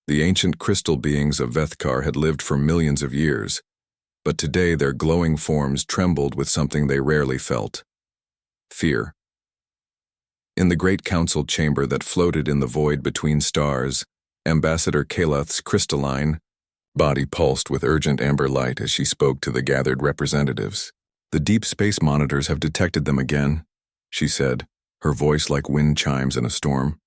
The ancient crystal beings of Vethkar had lived for millions of years, but today their glowing forms trembled with something they rarely felt: fear. In the great council chamber that floated in the void between stars, Ambassador Kaleth's crystalline body pulsed with urgent amber light as she spoke to the gathered representatives. "The deep space monitors have detected them again," she said, her voice like wind chimes in a storm.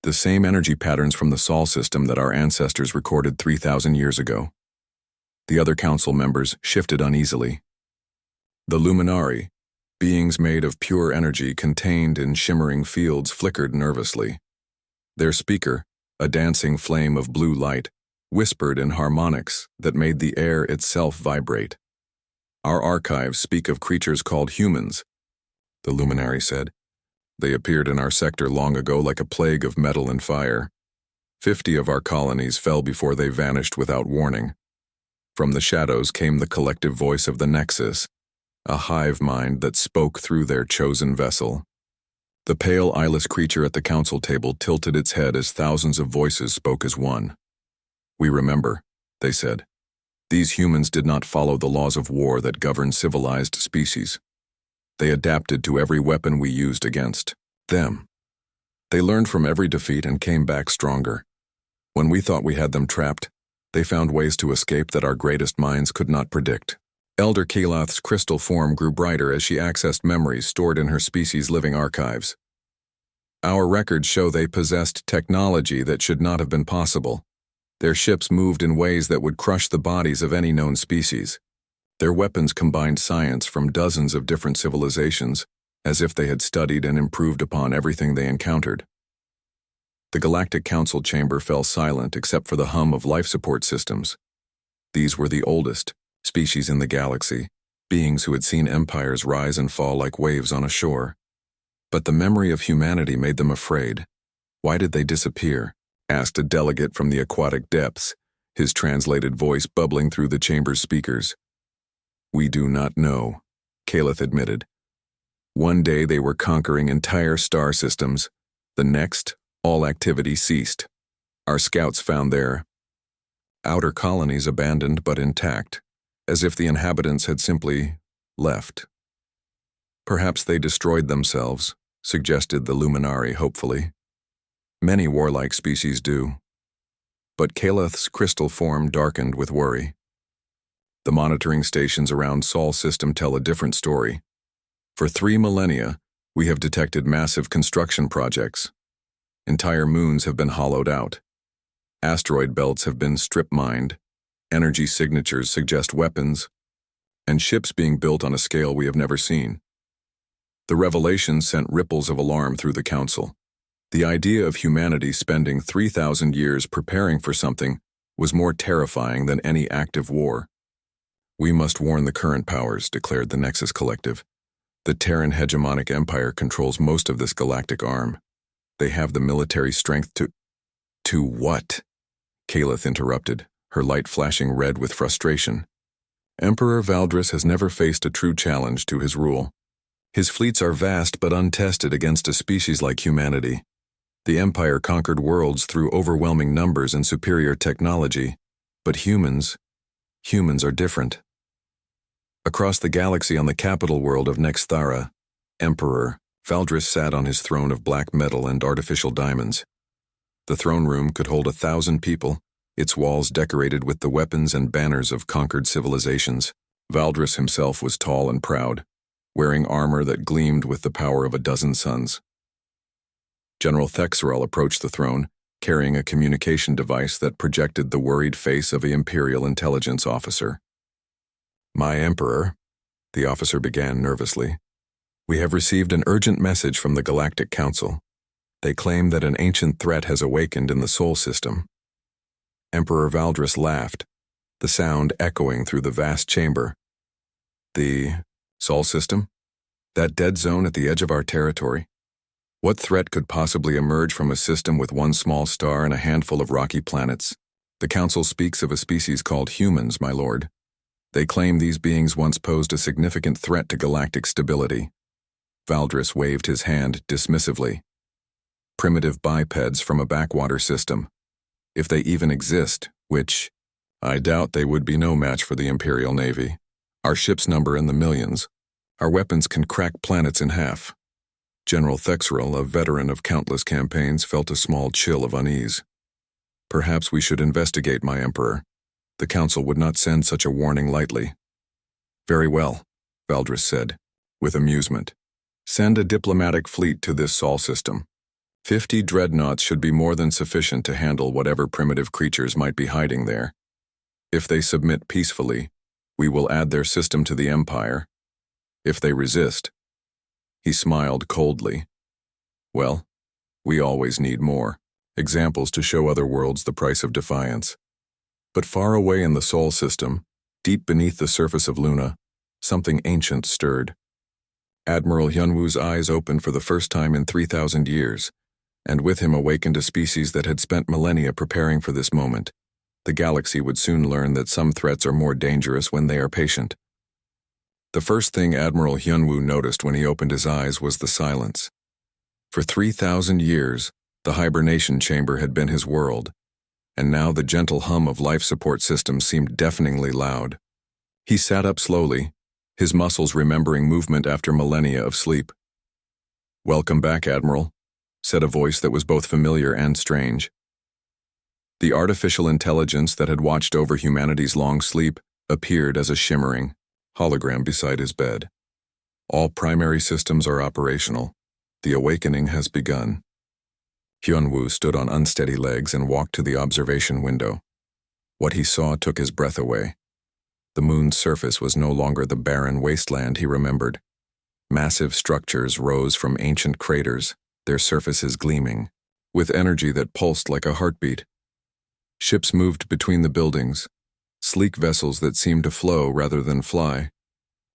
"The same energy patterns from the Sol system that our ancestors recorded 3,000 years ago." The other council members shifted uneasily. The Luminari, beings made of pure energy contained in shimmering fields, flickered nervously. Their speaker, a dancing flame of blue light, whispered in harmonics that made the air itself vibrate. "Our archives speak of creatures called humans," the luminary said. "They appeared in our sector long ago like a plague of metal and fire. 50 of our colonies fell before they vanished without warning." From the shadows came the collective voice of the Nexus, a hive mind that spoke through their chosen vessel. The pale, eyeless creature at the council table tilted its head as thousands of voices spoke as one. "We remember," they said. "These humans did not follow the laws of war that govern civilized species. They adapted to every weapon we used against them. They learned from every defeat and came back stronger. When we thought we had them trapped, they found ways to escape that our greatest minds could not predict." Elder Kaleth's crystal form grew brighter as she accessed memories stored in her species' living archives. "Our records show they possessed technology that should not have been possible. Their ships moved in ways that would crush the bodies of any known species. Their weapons combined science from dozens of different civilizations, as if they had studied and improved upon everything they encountered." The Galactic Council chamber fell silent except for the hum of life support systems. These were the oldest species in the galaxy, beings who had seen empires rise and fall like waves on a shore. But the memory of humanity made them afraid. "Why did they disappear?" asked a delegate from the aquatic depths, his translated voice bubbling through the chamber's speakers. "We do not know," Kaleth admitted. "One day they were conquering entire star systems. The next, all activity ceased. Our scouts found their outer colonies abandoned but intact, as if the inhabitants had simply left." "Perhaps they destroyed themselves," suggested the Luminari hopefully. "Many warlike species do." But Kaleth's crystal form darkened with worry. "The monitoring stations around Sol system tell a different story. For 3 millennia, we have detected massive construction projects. Entire moons have been hollowed out. Asteroid belts have been strip-mined. Energy signatures suggest weapons, and ships being built on a scale we have never seen." The revelation sent ripples of alarm through the council. The idea of humanity spending 3,000 years preparing for something was more terrifying than any active war. "We must warn the current powers," declared the Nexus Collective. "The Terran hegemonic empire controls most of this galactic arm. They have the military strength to—" "To what?" Kaleth interrupted, her light flashing red with frustration. "Emperor Valdris has never faced a true challenge to his rule. His fleets are vast but untested against a species like humanity. The Empire conquered worlds through overwhelming numbers and superior technology, but humans are different." Across the galaxy on the capital world of Nexthara, Emperor Valdris sat on his throne of black metal and artificial diamonds. The throne room could hold 1,000 people, its walls decorated with the weapons and banners of conquered civilizations. Valdris himself was tall and proud, wearing armor that gleamed with the power of a dozen suns. General Thexerel approached the throne, carrying a communication device that projected the worried face of an Imperial intelligence officer. "My Emperor," the officer began nervously, "we have received an urgent message from the Galactic Council. They claim that an ancient threat has awakened in the Sol system." Emperor Valdris laughed, the sound echoing through the vast chamber. "The Sol system? That dead zone at the edge of our territory? What threat could possibly emerge from a system with one small star and a handful of rocky planets? The Council speaks of a species called humans, my lord. They claim these beings once posed a significant threat to galactic stability." Valdris waved his hand dismissively. "Primitive bipeds from a backwater system. if they even exist, which I doubt. They would be no match for the Imperial Navy. Our ships number in the millions. Our weapons can crack planets in half. General Thexrel, a veteran of countless campaigns, felt a small chill of unease. Perhaps we should investigate, my Emperor. The Council would not send such a warning lightly. Very well, Valdris said, with amusement. Send a diplomatic fleet to this Sol system. 50 dreadnoughts should be more than sufficient to handle whatever primitive creatures might be hiding there. If they submit peacefully, we will add their system to the Empire. If they resist, he smiled coldly. Well, we always need more examples to show other worlds the price of defiance. But far away in the Sol system, deep beneath the surface of Luna, something ancient stirred. Admiral Hyunwoo's eyes opened for the first time in 3,000 years, and with him awakened a species that had spent millennia preparing for this moment. The galaxy would soon learn that some threats are more dangerous when they are patient. The first thing Admiral Hyunwoo noticed when he opened his eyes was the silence. For 3,000 years, the hibernation chamber had been his world, and now the gentle hum of life support systems seemed deafeningly loud. He sat up slowly, his muscles remembering movement after millennia of sleep. "Welcome back, Admiral," said a voice that was both familiar and strange. The artificial intelligence that had watched over humanity's long sleep appeared as a shimmering hologram beside his bed. "All primary systems are operational. The awakening has begun." Hyunwoo stood on unsteady legs and walked to the observation window. What he saw took his breath away. The moon's surface was no longer the barren wasteland he remembered. Massive structures rose from ancient craters, their surfaces gleaming, with energy that pulsed like a heartbeat. Ships moved between the buildings, sleek vessels that seemed to flow rather than fly.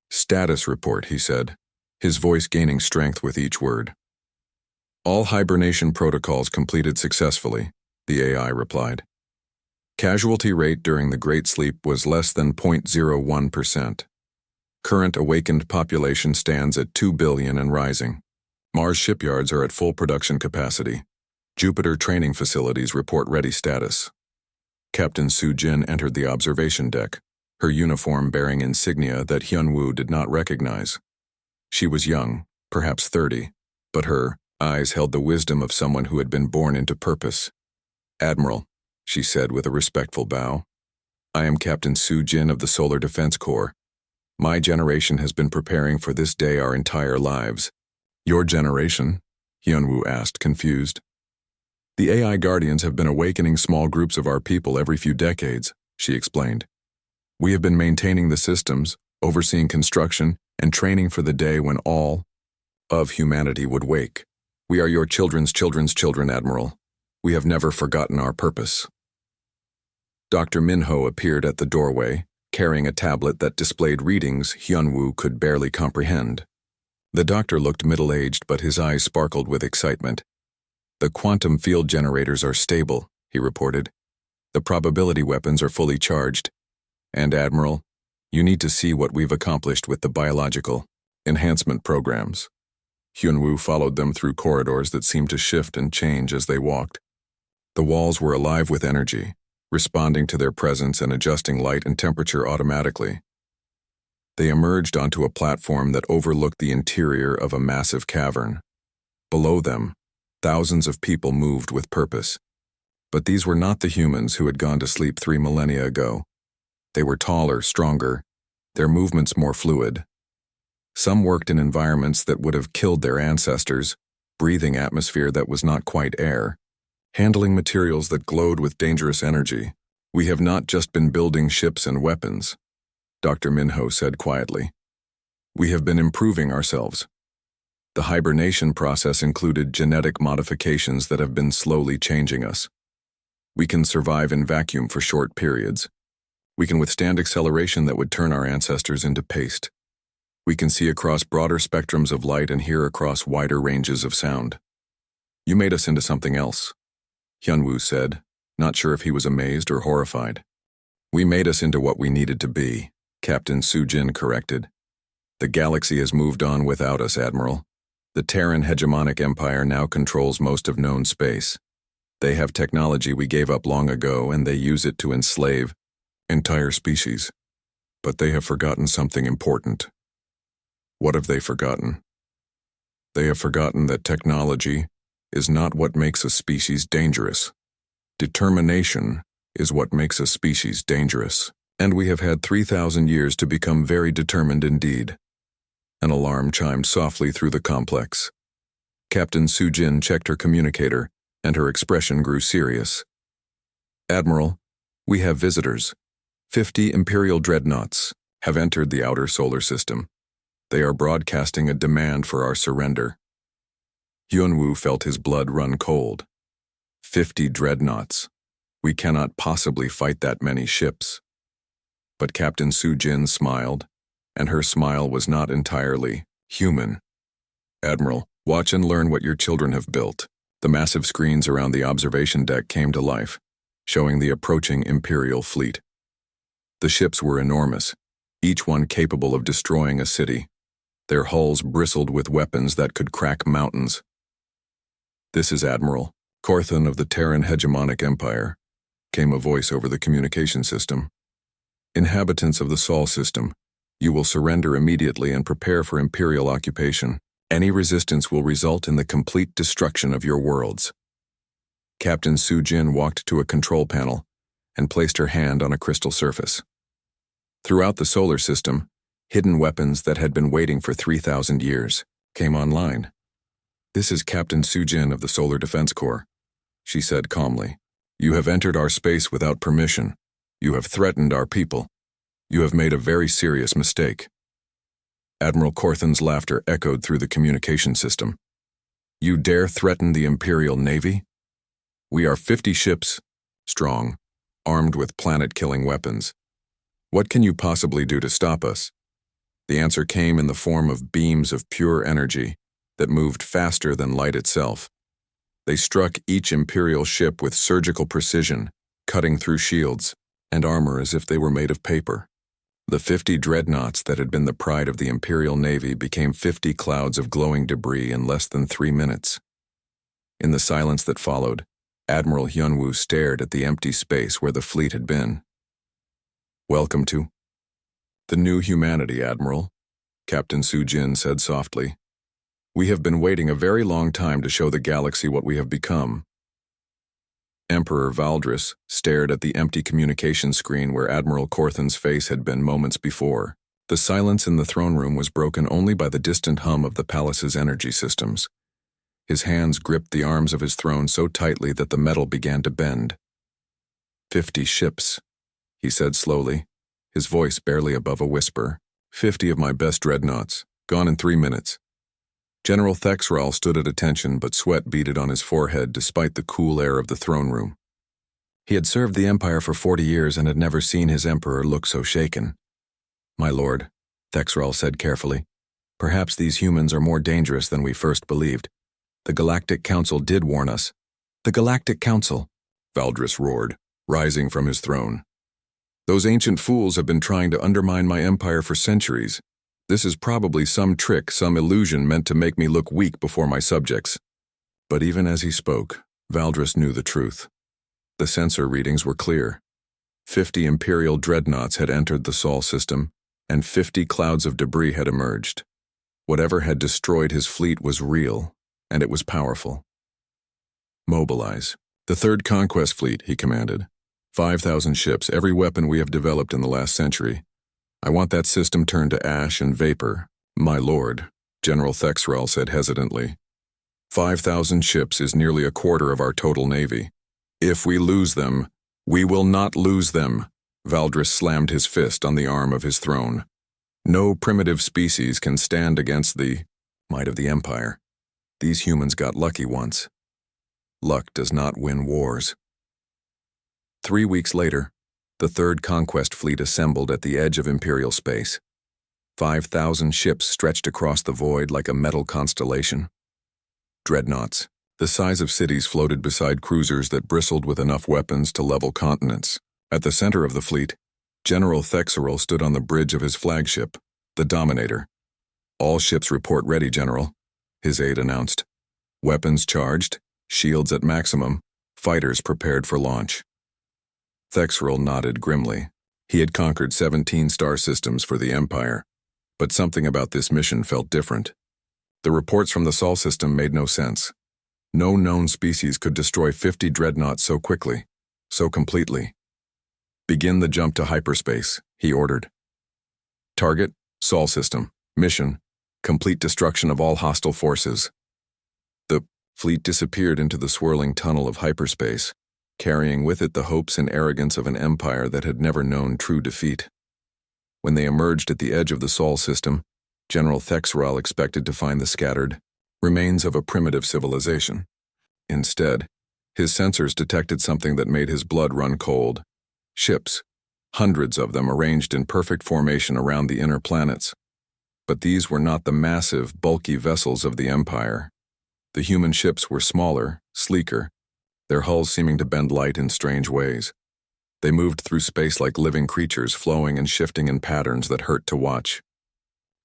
"Status report," he said, his voice gaining strength with each word. "All hibernation protocols completed successfully," the AI replied. "Casualty rate during the Great Sleep was less than 0.01%. Current awakened population stands at 2 billion and rising. Mars shipyards are at full production capacity. Jupiter training facilities report ready status." Captain Soo-jin entered the observation deck, her uniform bearing insignia that Hyunwoo did not recognize. She was young, perhaps 30, but her eyes held the wisdom of someone who had been born into purpose. "Admiral," she said with a respectful bow, "I am Captain Soo-jin of the Solar Defense Corps. My generation has been preparing for this day our entire lives." "Your generation?" Hyunwoo asked, confused. "The AI Guardians have been awakening small groups of our people every few decades," she explained. "We have been maintaining the systems, overseeing construction, and training for the day when all of humanity would wake. We are your children's children's children, Admiral. We have never forgotten our purpose." Dr. Minho appeared at the doorway, carrying a tablet that displayed readings Hyunwoo could barely comprehend. The doctor looked middle-aged, but his eyes sparkled with excitement. "The quantum field generators are stable," he reported. "The probability weapons are fully charged. And, Admiral, you need to see what we've accomplished with the biological enhancement programs." Hyunwoo followed them through corridors that seemed to shift and change as they walked. The walls were alive with energy, responding to their presence and adjusting light and temperature automatically. They emerged onto a platform that overlooked the interior of a massive cavern. Below them, thousands of people moved with purpose. But these were not the humans who had gone to sleep 3 millennia ago. They were taller, stronger, their movements more fluid. Some worked in environments that would have killed their ancestors, breathing atmosphere that was not quite air, handling materials that glowed with dangerous energy. "We have not just been building ships and weapons," Dr. Minho said quietly. "We have been improving ourselves. The hibernation process included genetic modifications that have been slowly changing us. We can survive in vacuum for short periods. We can withstand acceleration that would turn our ancestors into paste. We can see across broader spectrums of light and hear across wider ranges of sound. You made us into something else," Hyunwoo said, not sure if he was amazed or horrified. "We made us into what we needed to be," Captain Soo-jin corrected. "The galaxy has moved on without us, Admiral. The Terran hegemonic empire now controls most of known space. They have technology we gave up long ago, and they use it to enslave entire species. But they have forgotten something important. What have they forgotten? They have forgotten that technology is not what makes a species dangerous. Determination is what makes a species dangerous. And we have had 3,000 years to become very determined indeed. An alarm chimed softly through the complex. Captain Sujin checked her communicator, and her expression grew serious. Admiral, we have visitors. 50 Imperial dreadnoughts have entered the outer solar system. They are broadcasting a demand for our surrender. Yunwu felt his blood run cold. 50 dreadnoughts. We cannot possibly fight that many ships. But Captain Sujin smiled, and her smile was not entirely human. Admiral, watch and learn what your children have built. The massive screens around the observation deck came to life, showing the approaching Imperial fleet. The ships were enormous, each one capable of destroying a city. Their hulls bristled with weapons that could crack mountains. This is Admiral Corthan of the Terran Hegemonic Empire, came a voice over the communication system. Inhabitants of the Sol system, you will surrender immediately and prepare for Imperial occupation. Any resistance will result in the complete destruction of your worlds. Captain Sujin walked to a control panel and placed her hand on a crystal surface. Throughout the solar system, hidden weapons that had been waiting for 3,000 years came online. This is Captain Sujin of the Solar Defense Corps, she said calmly. You have entered our space without permission. You have threatened our people. You have made a very serious mistake. Admiral Corthan's laughter echoed through the communication system. You dare threaten the Imperial Navy? We are 50 ships, strong, armed with planet-killing weapons. What can you possibly do to stop us? The answer came in the form of beams of pure energy that moved faster than light itself. They struck each Imperial ship with surgical precision, cutting through shields and armor as if they were made of paper. The 50 dreadnoughts that had been the pride of the Imperial Navy became 50 clouds of glowing debris in less than 3 minutes. In the silence that followed, Admiral Hyunwoo stared at the empty space where the fleet had been. Welcome to the new humanity, Admiral, Captain Sujin said softly. We have been waiting a very long time to show the galaxy what we have become. Emperor Valdris stared at the empty communication screen where Admiral Corthan's face had been moments before. The silence in the throne room was broken only by the distant hum of the palace's energy systems. His hands gripped the arms of his throne so tightly that the metal began to bend. 50 ships, he said slowly, his voice barely above a whisper. 50 of my best dreadnoughts, gone in 3 minutes. General Thexral stood at attention, but sweat beaded on his forehead despite the cool air of the throne room. He had served the Empire for 40 years and had never seen his Emperor look so shaken. My lord, Thexral said carefully, perhaps these humans are more dangerous than we first believed. The Galactic Council did warn us. The Galactic Council, Valdris roared, rising from his throne. Those ancient fools have been trying to undermine my empire for centuries. This is probably some trick, some illusion meant to make me look weak before my subjects. But even as he spoke, Valdris knew the truth. The sensor readings were clear. 50 Imperial dreadnoughts had entered the Sol system, and 50 clouds of debris had emerged. Whatever had destroyed his fleet was real, and it was powerful. Mobilize. The Third Conquest Fleet, he commanded. 5,000 ships, every weapon we have developed in the last century. I want that system turned to ash and vapor. My lord, General Thexral said hesitantly. 5,000 ships is nearly a quarter of our total navy. If we lose them, we will not lose them. Valdris slammed his fist on the arm of his throne. No primitive species can stand against the might of the Empire. These humans got lucky once. Luck does not win wars. 3 weeks later, the Third Conquest Fleet assembled at the edge of Imperial space. 5,000 ships stretched across the void like a metal constellation. Dreadnoughts, the size of cities, floated beside cruisers that bristled with enough weapons to level continents. At the center of the fleet, General Thexral stood on the bridge of his flagship, the Dominator. All ships report ready, General, his aide announced. Weapons charged, shields at maximum, fighters prepared for launch. Thexrel nodded grimly. He had conquered 17 star systems for the Empire, but something about this mission felt different. The reports from the Sol system made no sense. No known species could destroy 50 dreadnoughts so quickly, so completely. Begin the jump to hyperspace, he ordered. Target, Sol system. Mission, complete destruction of all hostile forces. The fleet disappeared into the swirling tunnel of hyperspace, carrying with it the hopes and arrogance of an empire that had never known true defeat. When they emerged at the edge of the Sol system, General Thexrel expected to find the scattered remains of a primitive civilization. Instead, his sensors detected something that made his blood run cold. Ships, hundreds of them arranged in perfect formation around the inner planets. But these were not the massive, bulky vessels of the Empire. The human ships were smaller, sleeker, their hulls seeming to bend light in strange ways. They moved through space like living creatures, flowing and shifting in patterns that hurt to watch.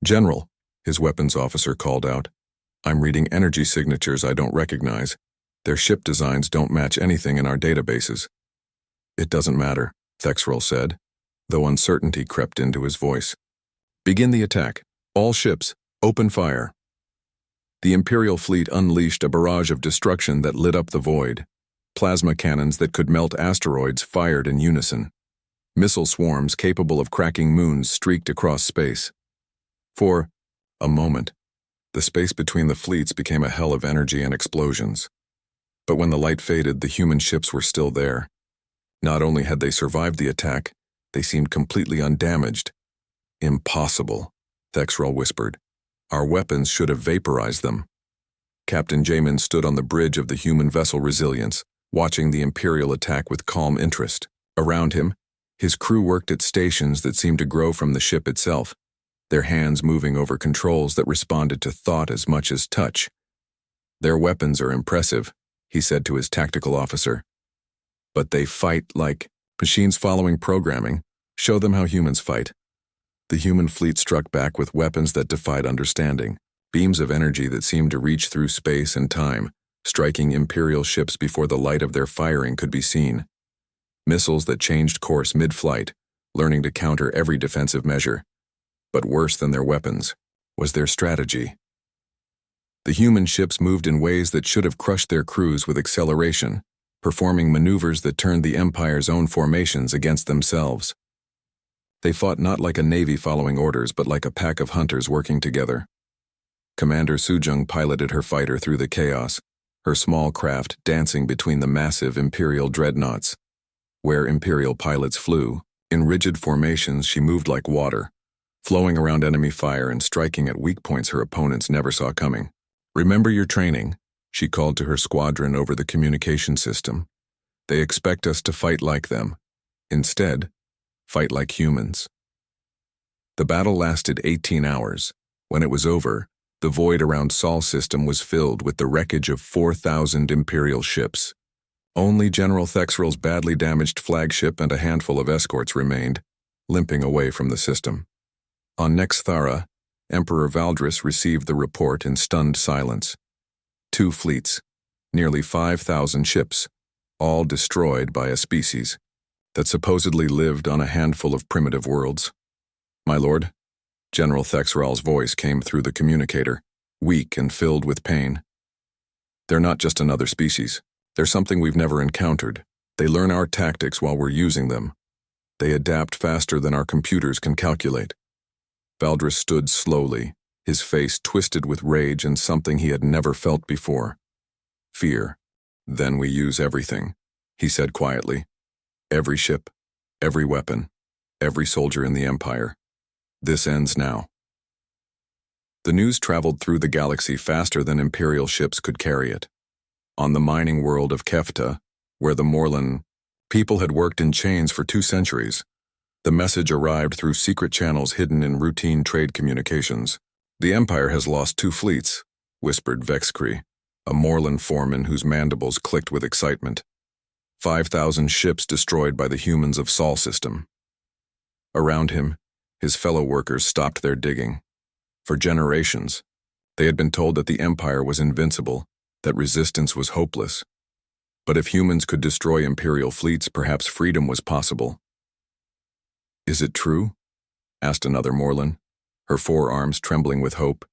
General, his weapons officer called out, I'm reading energy signatures I don't recognize. Their ship designs don't match anything in our databases. It doesn't matter, Thexrel said, though uncertainty crept into his voice. Begin the attack. All ships, open fire. The Imperial fleet unleashed a barrage of destruction that lit up the void. Plasma cannons that could melt asteroids fired in unison. Missile swarms capable of cracking moons streaked across space. For a moment, the space between the fleets became a hell of energy and explosions. But when the light faded, the human ships were still there. Not only had they survived the attack, they seemed completely undamaged. Impossible, Thexrel whispered. Our weapons should have vaporized them. Captain Jamin stood on the bridge of the human vessel Resilience, watching the Imperial attack with calm interest. Around him, his crew worked at stations that seemed to grow from the ship itself, their hands moving over controls that responded to thought as much as touch. Their weapons are impressive, he said to his tactical officer. But they fight like machines following programming. Show them how humans fight. The human fleet struck back with weapons that defied understanding, beams of energy that seemed to reach through space and time, striking Imperial ships before the light of their firing could be seen. Missiles that changed course mid-flight, learning to counter every defensive measure. But worse than their weapons was their strategy. The human ships moved in ways that should have crushed their crews with acceleration, performing maneuvers that turned the Empire's own formations against themselves. They fought not like a navy following orders, but like a pack of hunters working together. Commander Sujung piloted her fighter through the chaos, her small craft dancing between the massive Imperial dreadnoughts. Where Imperial pilots flew, in rigid formations she moved like water, flowing around enemy fire and striking at weak points her opponents never saw coming. Remember your training, she called to her squadron over the communication system. They expect us to fight like them. Instead, fight like humans. The battle lasted 18 hours. When it was over, the void around Sol system was filled with the wreckage of 4,000 Imperial ships. Only General Thexrel's badly damaged flagship and a handful of escorts remained, limping away from the system. On Nexthara, Emperor Valdris received the report in stunned silence. 2 fleets, nearly 5,000 ships, all destroyed by a species that supposedly lived on a handful of primitive worlds. My lord, General Thexrel's voice came through the communicator, weak and filled with pain. They're not just another species. They're something we've never encountered. They learn our tactics while we're using them. They adapt faster than our computers can calculate. Valdris stood slowly, his face twisted with rage and something he had never felt before. Fear. Then we use everything, he said quietly. Every ship, every weapon, every soldier in the Empire. This ends now. The news traveled through the galaxy faster than Imperial ships could carry it. On the mining world of Kefta, where the Morlan people had worked in chains for 2 centuries, the message arrived through secret channels hidden in routine trade communications. The Empire has lost 2 fleets, whispered Vexcree, a Morlan foreman whose mandibles clicked with excitement. 5,000 ships destroyed by the humans of Sol system. Around him, his fellow workers stopped their digging. For generations, they had been told that the Empire was invincible, that resistance was hopeless. But if humans could destroy Imperial fleets, perhaps freedom was possible. "Is it true?" asked another Morlin, her forearms trembling with hope.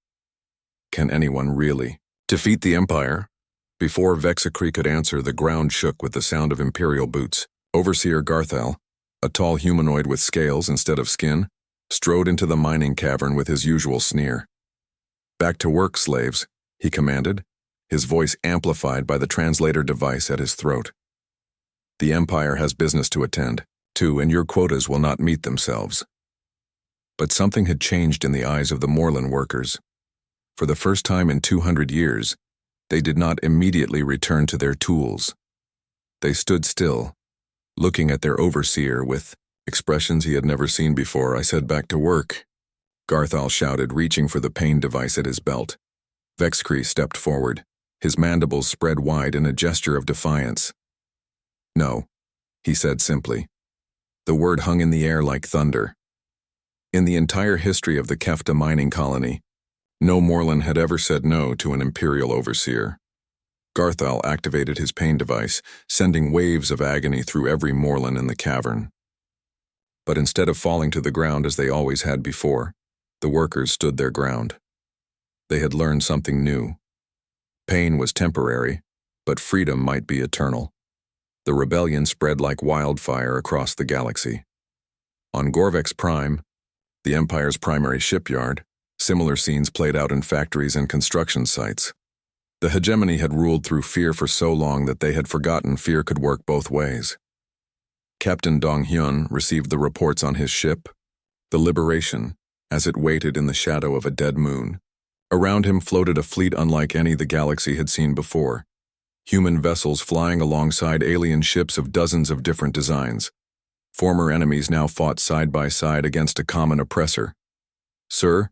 "Can anyone really defeat the Empire?" Before Vexacree could answer, the ground shook with the sound of Imperial boots. Overseer Garthal, a tall humanoid with scales instead of skin, strode into the mining cavern with his usual sneer. "Back to work, slaves," he commanded, his voice amplified by the translator device at his throat. "The Empire has business to attend to, and your quotas will not meet themselves." But something had changed in the eyes of the Morlin workers. For the first time in 200 years, they did not immediately return to their tools. They stood still, looking at their overseer with expressions he had never seen before. "I said back to work," Garthal shouted, reaching for the pain device at his belt. Vexcree stepped forward, his mandibles spread wide in a gesture of defiance. "No," he said simply. The word hung in the air like thunder. In the entire history of the Kefta mining colony, no Morlin had ever said no to an Imperial overseer. Garthal activated his pain device, sending waves of agony through every Morlin in the cavern. But instead of falling to the ground as they always had before, the workers stood their ground. They had learned something new. Pain was temporary, but freedom might be eternal. The rebellion spread like wildfire across the galaxy. On Gorvex Prime, the Empire's primary shipyard, similar scenes played out in factories and construction sites. The hegemony had ruled through fear for so long that they had forgotten fear could work both ways. Captain Dong Hyun received the reports on his ship, the Liberation, as it waited in the shadow of a dead moon. Around him floated a fleet unlike any the galaxy had seen before. Human vessels flying alongside alien ships of dozens of different designs. Former enemies now fought side by side against a common oppressor. "Sir,"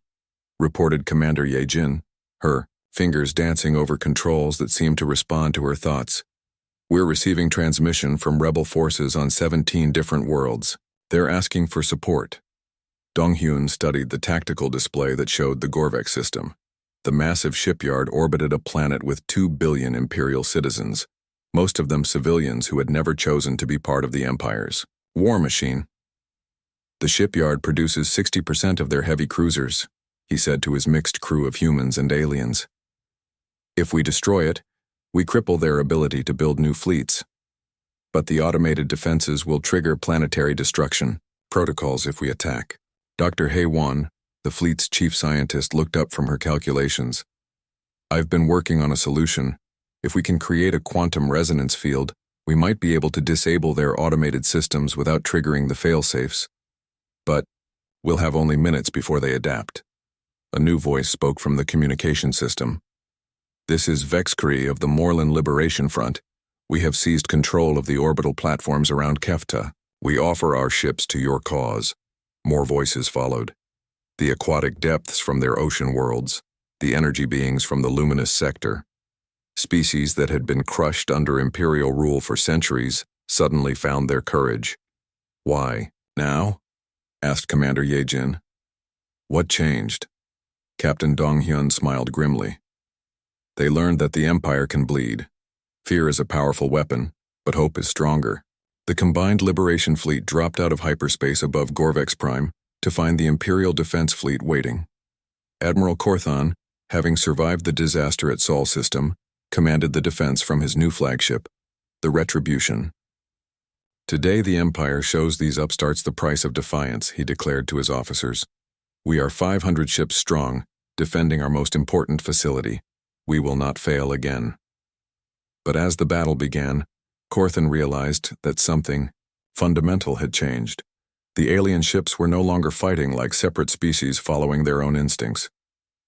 reported Commander Ye-jin, her fingers dancing over controls that seemed to respond to her thoughts. "We're receiving transmission from rebel forces on 17 different worlds. They're asking for support." Dong-hyun studied the tactical display that showed the Gorvex system. The massive shipyard orbited a planet with 2 billion Imperial citizens, most of them civilians who had never chosen to be part of the Empire's war machine. "The shipyard produces 60% of their heavy cruisers," he said to his mixed crew of humans and aliens. "If we destroy it, we cripple their ability to build new fleets. But the automated defenses will trigger planetary destruction protocols if we attack." Dr. Hae-won, the fleet's chief scientist, looked up from her calculations. "I've been working on a solution. If we can create a quantum resonance field, we might be able to disable their automated systems without triggering the failsafes. But we'll have only minutes before they adapt." A new voice spoke from the communication system. "This is Vexcree of the Morlin Liberation Front. We have seized control of the orbital platforms around Kefta. We offer our ships to your cause." More voices followed. The aquatic depths from their ocean worlds, the energy beings from the luminous sector. Species that had been crushed under Imperial rule for centuries suddenly found their courage. "Why, now?" asked Commander Ye-jin. "What changed?" Captain Dong-hyun smiled grimly. "They learned that the Empire can bleed. Fear is a powerful weapon, but hope is stronger." The combined Liberation fleet dropped out of hyperspace above Gorvex Prime to find the Imperial Defense Fleet waiting. Admiral Korthan, having survived the disaster at Sol System, commanded the defense from his new flagship, the Retribution. "Today the Empire shows these upstarts the price of defiance," he declared to his officers. "We are 500 ships strong, defending our most important facility. We will not fail again." But as the battle began, Korthan realized that something fundamental had changed. The alien ships were no longer fighting like separate species following their own instincts.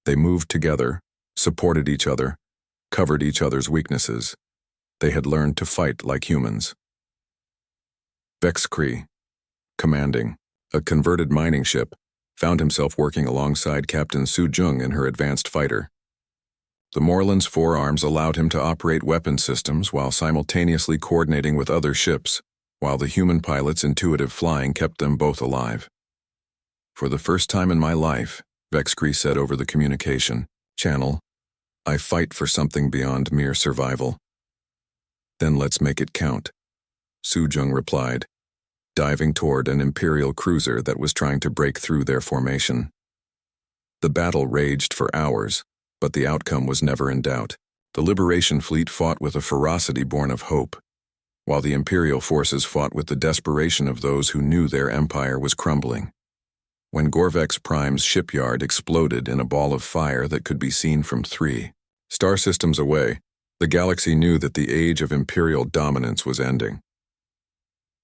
They moved together, supported each other, covered each other's weaknesses. They had learned to fight like humans. Vexcree, commanding a converted mining ship, found himself working alongside Captain Su-jung in her advanced fighter. The Morlin's forearms allowed him to operate weapon systems while simultaneously coordinating with other ships, while the human pilot's intuitive flying kept them both alive. "For the first time in my life," Vexcree said over the communication channel, "I fight for something beyond mere survival." Then let's make it count, Sujung replied, diving toward an Imperial cruiser that was trying to break through their formation. The battle raged for hours, but the outcome was never in doubt. The Liberation Fleet fought with a ferocity born of hope, while the Imperial forces fought with the desperation of those who knew their empire was crumbling. When Gorvex Prime's shipyard exploded in a ball of fire that could be seen from 3 star systems away, the galaxy knew that the age of Imperial dominance was ending.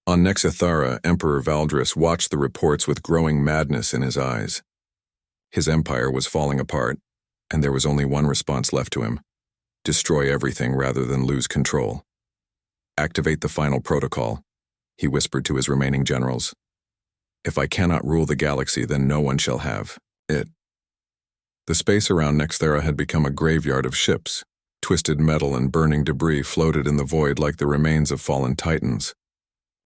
On Nexithara, Emperor Valdris watched the reports with growing madness in his eyes. His empire was falling apart, and there was only one response left to him: destroy everything rather than lose control. Activate the final protocol, he whispered to his remaining generals. If I cannot rule the galaxy, then no one shall have it. The space around Nexthera had become a graveyard of ships. Twisted metal and burning debris floated in the void like the remains of fallen titans.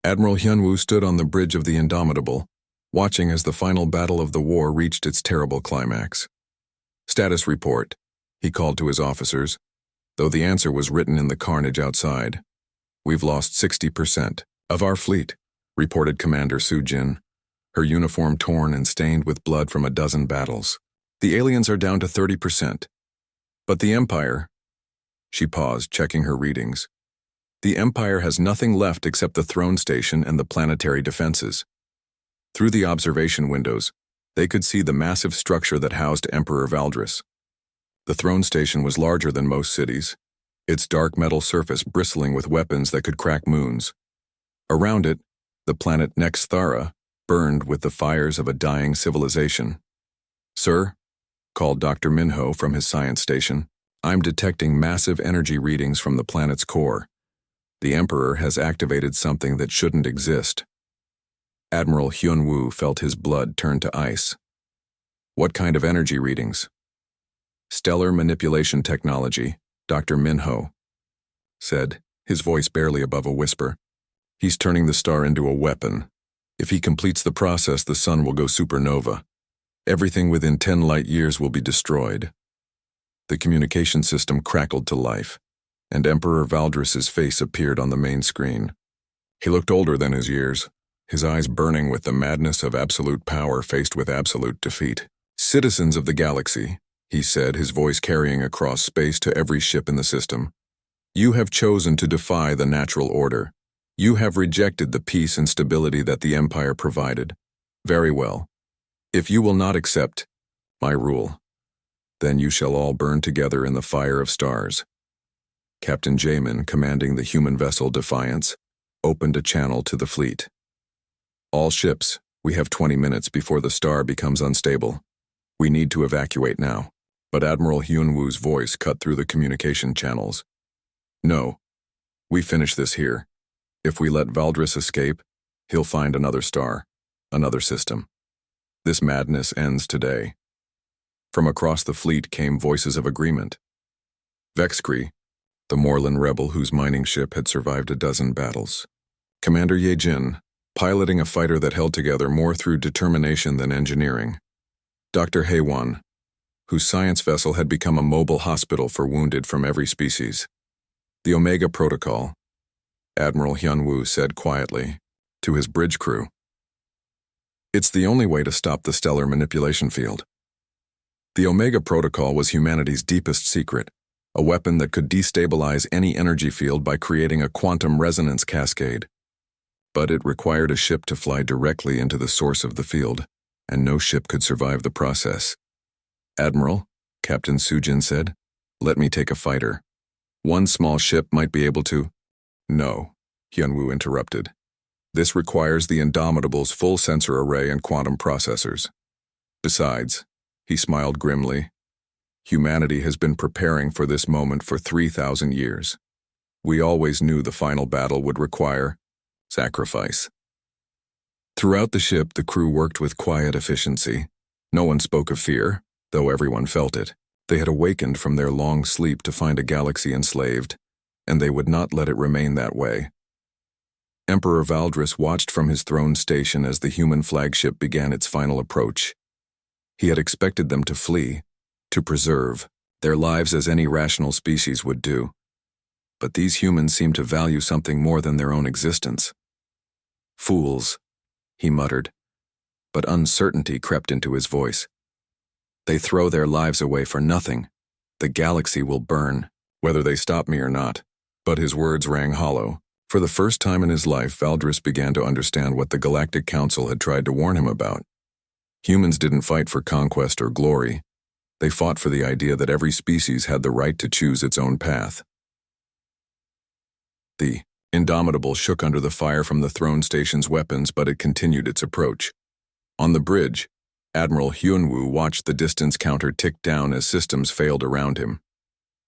Admiral Hyunwoo stood on the bridge of the Indomitable, watching as the final battle of the war reached its terrible climax. Status report, he called to his officers, though the answer was written in the carnage outside. We've lost 60% of our fleet, reported Commander Sujin, her uniform torn and stained with blood from a dozen battles. The aliens are down to 30%. But the Empire... She paused, checking her readings. The Empire has nothing left except the throne station and the planetary defenses. Through the observation windows, they could see the massive structure that housed Emperor Valdris. The throne station was larger than most cities, its dark metal surface bristling with weapons that could crack moons. Around it, the planet Nexthara burned with the fires of a dying civilization. Sir, called Dr. Minho from his science station, I'm detecting massive energy readings from the planet's core. The Emperor has activated something that shouldn't exist. Admiral Hyunwoo felt his blood turn to ice. What kind of energy readings? Stellar manipulation technology, Dr. Minho said, his voice barely above a whisper. He's turning the star into a weapon. If he completes the process, the sun will go supernova. Everything within 10 light years will be destroyed. The communication system crackled to life, and Emperor Valdris's face appeared on the main screen. He looked older than his years, his eyes burning with the madness of absolute power faced with absolute defeat. Citizens of the galaxy, he said, his voice carrying across space to every ship in the system, you have chosen to defy the natural order. You have rejected the peace and stability that the Empire provided. Very well. If you will not accept my rule, then you shall all burn together in the fire of stars. Captain Jamin, commanding the human vessel Defiance, opened a channel to the fleet. All ships, we have 20 minutes before the star becomes unstable. We need to evacuate now. But Admiral Hyunwoo's voice cut through the communication channels. No, we finish this here. If we let Valdris escape, he'll find another star, another system. This madness ends today. From across the fleet came voices of agreement. Vexcree, the Morlan rebel whose mining ship had survived a dozen battles. Commander Yejin, piloting a fighter that held together more through determination than engineering. Dr. Haewon, whose science vessel had become a mobile hospital for wounded from every species. The Omega Protocol, Admiral Hyunwoo said quietly, to his bridge crew. It's the only way to stop the stellar manipulation field. The Omega Protocol was humanity's deepest secret, a weapon that could destabilize any energy field by creating a quantum resonance cascade. But it required a ship to fly directly into the source of the field, and no ship could survive the process. Admiral, Captain Sujin said, let me take a fighter. One small ship might be able to... No, Hyunwoo interrupted. This requires the Indomitable's full sensor array and quantum processors. Besides, he smiled grimly, humanity has been preparing for this moment for 3,000 years. We always knew the final battle would require sacrifice. Throughout the ship, the crew worked with quiet efficiency. No one spoke of fear, though everyone felt it. They had awakened from their long sleep to find a galaxy enslaved, and they would not let it remain that way. Emperor Valdris watched from his throne station as the human flagship began its final approach. He had expected them to flee, to preserve their lives as any rational species would do. But these humans seem to value something more than their own existence. Fools, he muttered, but uncertainty crept into his voice. They throw their lives away for nothing. The galaxy will burn, whether they stop me or not. But his words rang hollow. For the first time in his life, Valdris began to understand what the Galactic Council had tried to warn him about. Humans didn't fight for conquest or glory. They fought for the idea that every species had the right to choose its own path. The Indomitable shook under the fire from the throne station's weapons, but it continued its approach. On the bridge, Admiral Hyunwoo watched the distance counter tick down as systems failed around him.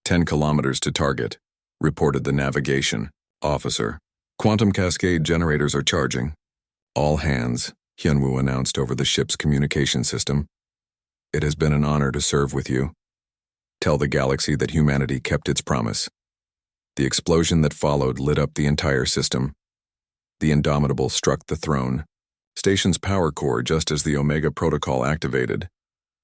10 kilometers to target, reported the navigation officer. Quantum cascade generators are charging. All hands, Hyunwoo announced over the ship's communication system. It has been an honor to serve with you. Tell the galaxy that humanity kept its promise. The explosion that followed lit up the entire system. The Indomitable struck the throne station's power core just as the Omega Protocol activated,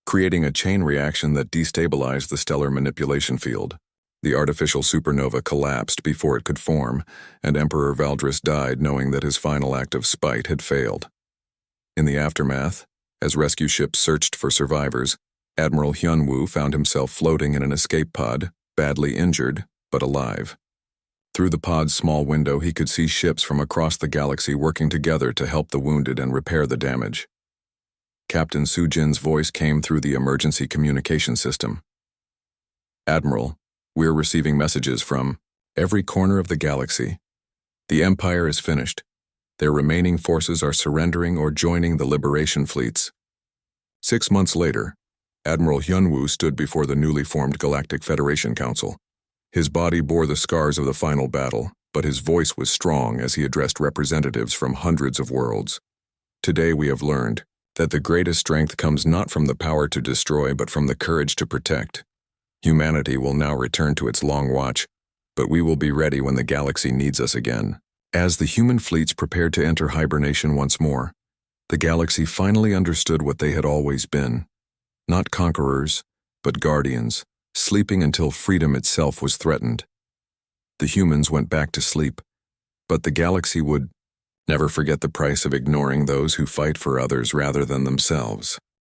creating a chain reaction that destabilized the stellar manipulation field. The artificial supernova collapsed before it could form, and Emperor Valdris died knowing that his final act of spite had failed. In the aftermath, as rescue ships searched for survivors, Admiral Hyunwoo found himself floating in an escape pod, badly injured, but alive. Through the pod's small window, he could see ships from across the galaxy working together to help the wounded and repair the damage. Captain Sujin's voice came through the emergency communication system. Admiral, we're receiving messages from every corner of the galaxy. The Empire is finished. Their remaining forces are surrendering or joining the liberation fleets. 6 months later, Admiral Hyunwoo stood before the newly formed Galactic Federation Council. His body bore the scars of the final battle, but his voice was strong as he addressed representatives from hundreds of worlds. Today we have learned that the greatest strength comes not from the power to destroy but from the courage to protect. Humanity will now return to its long watch, but we will be ready when the galaxy needs us again. As the human fleets prepared to enter hibernation once more, the galaxy finally understood what they had always been. Not conquerors, but guardians, sleeping until freedom itself was threatened. The humans went back to sleep, but the galaxy would never forget the price of ignoring those who fight for others rather than themselves.